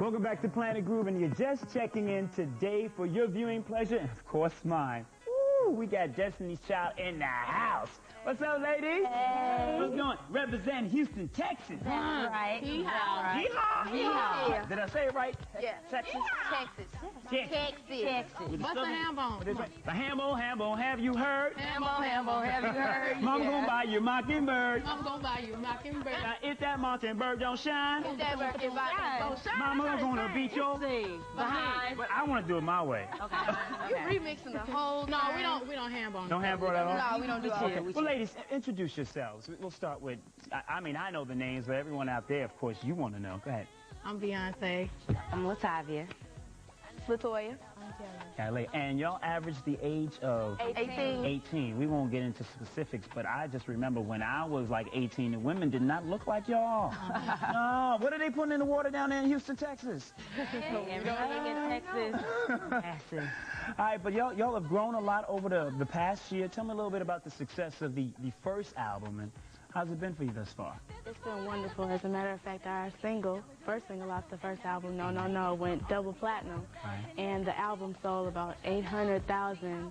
Welcome back to Planet Groove, and you're just checking in today for your viewing pleasure, and of course mine. Woo, we got Destiny's Child in the house. What's up, ladies? Hey. What's going? Represent Houston, Texas. That's right. Yeehaw. Yeehaw. Yeehaw. Did I say it right? Yeah. Texas? Texas. With What's the ham bone? The ham bone, have you heard? Ham bone, have you heard? Mama gonna buy you a mockingbird. I'm gonna buy you a mockingbird. Now, if that mockingbird don't shine, If that bird don't shine. Mama gonna beat your behind. But I want to do it my way. Okay. You remixing the whole No, time. we don't ham bone. Don't ham bone at all? No, we don't do all that. Well, ladies, introduce yourselves. We'll start with, I mean, I know the names, but everyone out there, of course, you want to know. Go ahead. I'm Beyonce. I'm Latavia. Latoya. Kelly. And y'all average the age of 18. 18. We won't get into specifics, but I just remember when I was like 18, the women did not look like y'all. No. What are they putting in the water down there in Houston, Texas? Everything in Texas. All right, but y'all have grown a lot over the past year. Tell me a little bit about the success of the first album, and how's it been for you thus far? It's been wonderful. As a matter of fact, our first single off the first album, No No No, went double platinum. Right. And the album sold about 800,000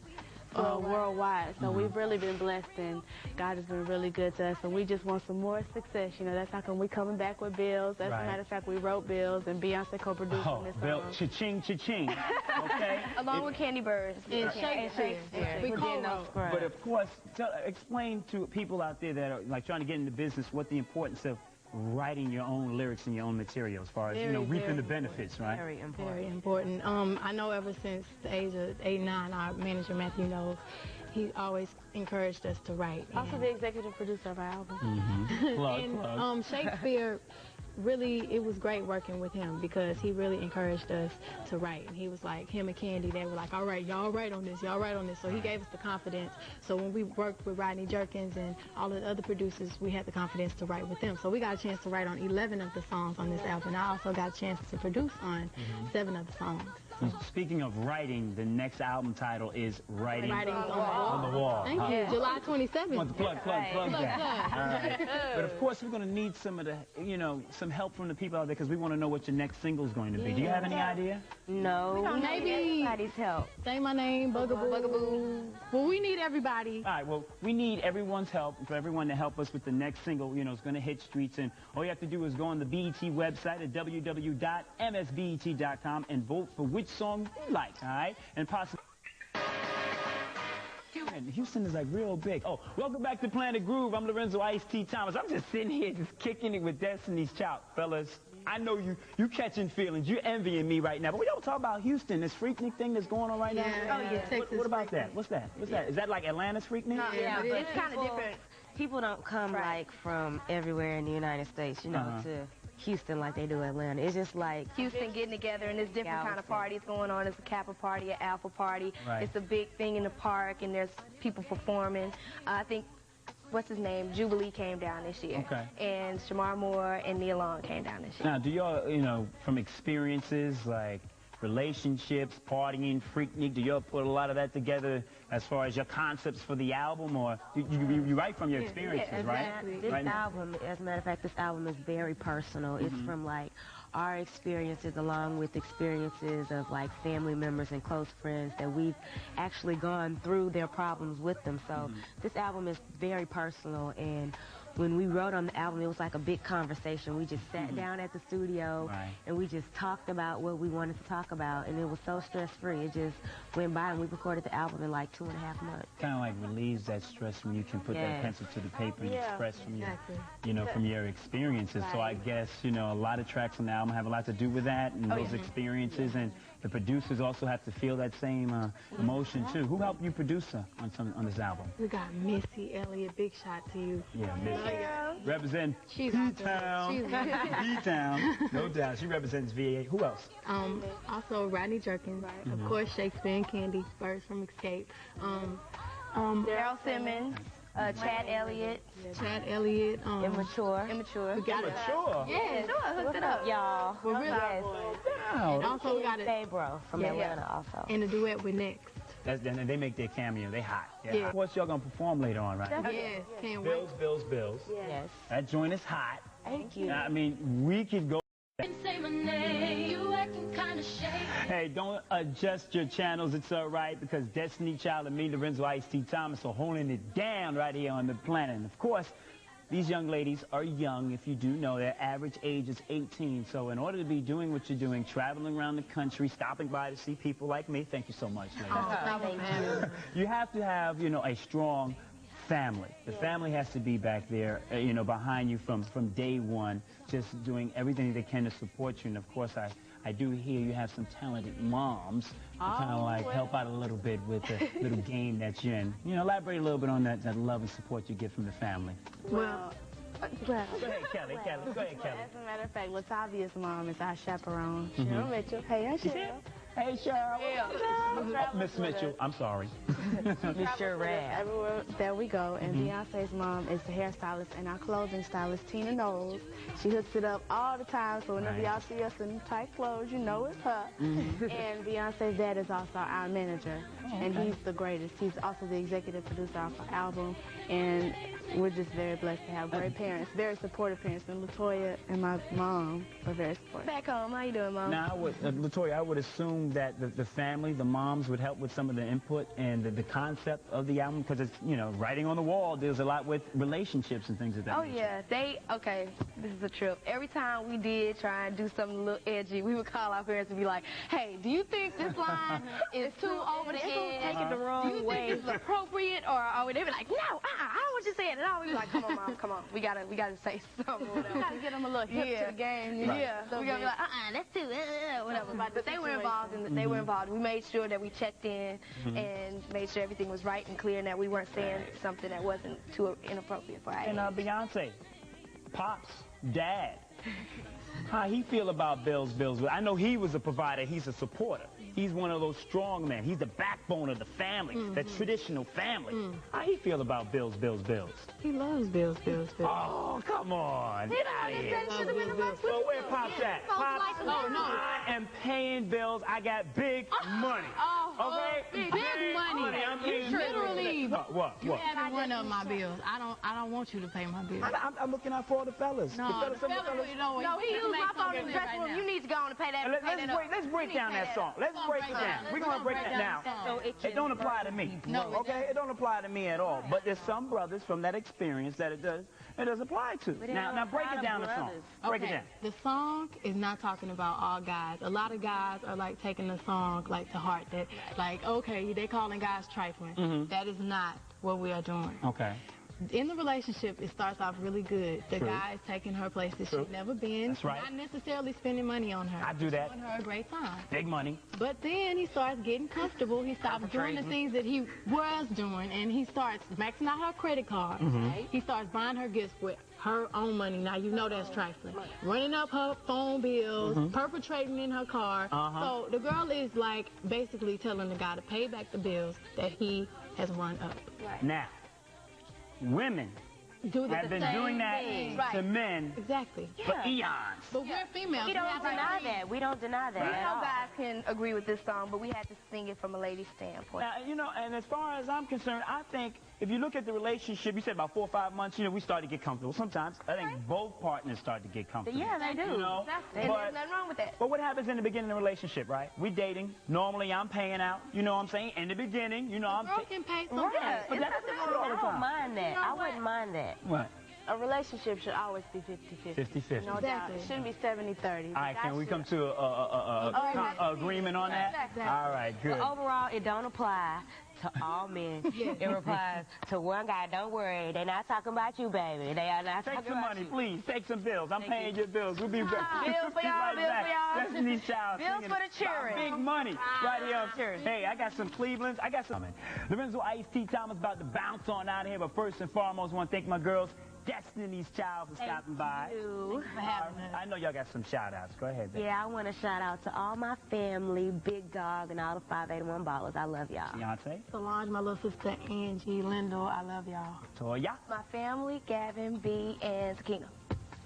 worldwide. So we've really been blessed, and God has been really good to us. And we just want some more success. You know, that's how come we coming back with Bills. As a matter of fact, we wrote Bills, and Beyonce co-produced on this Bill, song. cha-ching, cha-ching. Okay? Along with Candy Birds. And Shakespeare. We co-wrote. But of course, explain to people out there that are like trying to get into business what the importance of writing your own lyrics and your own material as far as, you know, reaping the benefits, right? Very important. Very important. I know ever since the age of 8, 9, our manager, Matthew, knows, he always encouraged us to write. Also the executive producer of our album. And Shakespeare, really, it was great working with him because he really encouraged us to write. And he was like, him and Candy, they were like, all right, y'all write on this, y'all write on this. So he gave us the confidence. So when we worked with Rodney Jerkins and all the other producers, we had the confidence to write with them. So we got a chance to write on 11 of the songs on this album. I also got a chance to produce on 7 of the songs. Speaking of writing, the next album title is Writing on the Wall. Thank you. July 27th. Want to plug that. All right. But of course, we're going to need some of the, you know, some help from the people out there because we want to know what your next single is going to be. Do you have any idea? No. Maybe everybody's help. Say My Name, Bugaboo. Well, we need everybody. All right, well, we need everyone's help, for everyone to help us with the next single. You know, it's going to hit streets, and all you have to do is go on the BET website at www.msbet.com and vote for which song you like, all right? And possibly... Houston is like real big. Oh, welcome back to Planet Groove. I'm Lorenzo Ice-T Thomas. I'm just sitting here just kicking it with Destiny's Child. Fellas, I know you catching feelings. You're envying me right now. But we don't talk about Houston, this Freaknik thing that's going on right now. Oh, yeah, Texas. What about that? What's that? What's that? Is that like Atlanta's Freaknik? No, yeah, but it's kind of different. People don't come like from everywhere in the United States, you know, to Houston like they do Atlanta. It's just like Houston getting together, and there's different kind of parties going on. It's a Kappa party, an Alpha party. Right. It's a big thing in the park, and there's people performing. I think, what's his name? Jubilee came down this year. Okay. And Shamar Moore and Neil Long came down this year. Now, do y'all, you know, from experiences like relationships, partying, Freaknik, do y'all put a lot of that together as far as your concepts for the album, or you write from your experiences, right? this album, as a matter of fact, this album is very personal. It's from like our experiences along with experiences of like family members and close friends that we've actually gone through their problems with them. So this album is very personal, and when we wrote on the album, it was like a big conversation. We just sat down at the studio and we just talked about what we wanted to talk about, and it was so stress-free. It just went by, and we recorded the album in like 2.5 months. Kind of like relieves that stress when you can put that pencil to the paper and express from your, you know, from your experiences. So I guess, you know, a lot of tracks on the album have a lot to do with that and those experiences, and the producers also have to feel that same emotion too. Who helped you produce on this album? We got Missy Elliott. Big shout to you. Yeah, Missy. Represent She's B-Town. B-Town. No doubt. She represents VA. Who else? Also Rodney Jerkins. Of course, Shakespeare and Candy first from Escape. Daryl Simmons, Chad Elliott. Immature. We got it. Sure. Yeah, sure. Hooked it up. Y'all. And also we got it. Bro from Atlanta also. And a duet with Next. And they make their cameo. They hot. Yeah. Of course, y'all gonna perform later on, right? Yes, can't wait. Bills. Yes. That joint is hot. Thank you. I mean, we could go. Say my name. Hey, don't adjust your channels. It's all right, because Destiny Child and me, Lorenzo Ice-T Thomas, are holding it down right here on the planet. And, of course, these young ladies are young. If you do know, their average age is 18. So in order to be doing what you're doing, traveling around the country, stopping by to see people like me, thank you so much, ladies. You have to have, you know, a strong family. The family has to be back there, you know, behind you from day one, just doing everything they can to support you. And, of course, I do hear you have some talented moms to kind of like help out a little bit with the little game that you're in. You know, elaborate a little bit on that love and support you get from the family. Well, go ahead, Kelly. Go ahead, Kelly. As a matter of fact, Latavia's mom is our chaperone. Cheryl Mitchell. Hey, Cheryl. Hey, Cheryl. Miss Mitchell, I'm sorry. Miss Cheryl. Everywhere that we go, and Beyonce's mom is the hairstylist and our clothing stylist, Tina Knowles. She hooks it up all the time, so whenever y'all see us in tight clothes, you know it's her. And Beyonce's dad is also our manager, and he's the greatest. He's also the executive producer of our album, and we're just very blessed to have great parents, very supportive parents. And LaToya and my mom are very supportive. Back home, how you doing, Mom? Now, LaToya, I would assume that the family, the moms, would help with some of the input and the concept of the album, because it's, you know, writing on the wall deals a lot with relationships and things of that nature. Yeah, okay, this is a trip. Every time we did try and do something a little edgy, we would call our parents and be like, hey, do you think this line is too over the edge? Take it the wrong way. Do you think it's appropriate? Or they'd be like, no, I don't want you to say it at all. We were like, come on, Mom, come on. We gotta say something. We gotta get them a little hip to the game. Yeah, we gotta be like, let's do it, whatever. But they were involved in they were involved. We made sure that we checked in and made sure everything was right and clear, and that we weren't saying something that wasn't too inappropriate for our age. And Beyonce, Pops, Dad, how he feel about Bills? I know he was a provider. He's a supporter. He's one of those strong men. He's the backbone of the family, the traditional family. How he feel about Bills? He loves Bills. Oh, come on. Get out of here. Well, where Pops at? Pops, I am paying bills. I got big money. Okay? Big money. I'm paying literally. What? You haven't run up my bills. I don't want you to pay my bills. I'm looking out for all the fellas. No, the fellas. No, he used my phone in the dressing room. You need to go on and pay that. Let's break down that song. Let's break it down. We're going to break it down. It don't apply to me. Okay? It don't apply to me at all. But there's some brothers from that experience that it does apply to. Now break it down, the song. Break it down. The song is not talking about all guys. A lot of guys are like taking the song like to heart. That like, okay, they calling guys trifling. That is not what we are doing. Okay. In the relationship, it starts off really good. The guy is taking her places she's never been. That's right. Not necessarily spending money on her. I do that. Giving her a great time. Big money. But then he starts getting comfortable. He stops doing the things that he was doing, and he starts maxing out her credit cards. He starts buying her gifts with her own money. Now, you know that's trifling. Running up her phone bills, perpetrating in her car. So the girl is like basically telling the guy to pay back the bills that he has run up. Now, women have been doing that to men for eons. But we're females. We don't deny that. We don't deny that. We know guys can agree with this song, but we had to sing it from a lady's standpoint. Now, you know, and as far as I'm concerned, I think if you look at the relationship, you said about 4 or 5 months, you know, we start to get comfortable. Sometimes I think both partners start to get comfortable. Yeah, they do. You know? And there's nothing wrong with that. But what happens in the beginning of the relationship, right? We dating. Normally, I'm paying out. You know what I'm saying? In the beginning, you know, I'm girl can pay something. But that's all the I time. don't mind that. I wouldn't mind that. What? A relationship should always be 50-50. 50-50. No doubt. It shouldn't be 70-30. All right, can we come to a agreement on that? Exactly. All right, good. But overall, it don't apply to all men. It applies to one guy. Don't worry. They're not talking about you, baby. They are not Take talking some about money, you. please. Take some bills. I'm paying your bills. We'll be back. Bills for y'all, bills for y'all. Destiny's Child. Bills for the children. Big money right here. Hey, I got some Clevelands. I got some. Lorenzo Ice-T Thomas about to bounce on out of here. But first and foremost, I want to thank my girls, Destiny's Child, for stopping by. Thank you. For having us. I know y'all got some shout-outs. Go ahead, baby. Yeah, I want to shout out to all my family, Big Dog, and all the 581 ballers. I love y'all. Beyonce. Solange, my little sister, Angie, Lindo, I love y'all. Toya. My family, Gavin, B, and Sakina.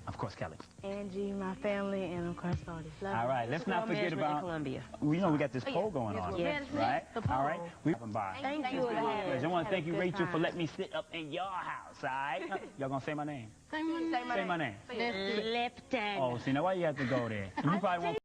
Of course, Kelly. Angie, my family, and of course, Odie. All right, let's not forget about Columbia. We know we got this poll going on, Yes. right? All right, we have them by. Thank you. I want to thank you, Rachel, for letting me sit up in your house. All right, y'all gonna say my name? Say my name. Say my name. Lipton. Oh, see now why you have to go there? You probably won't.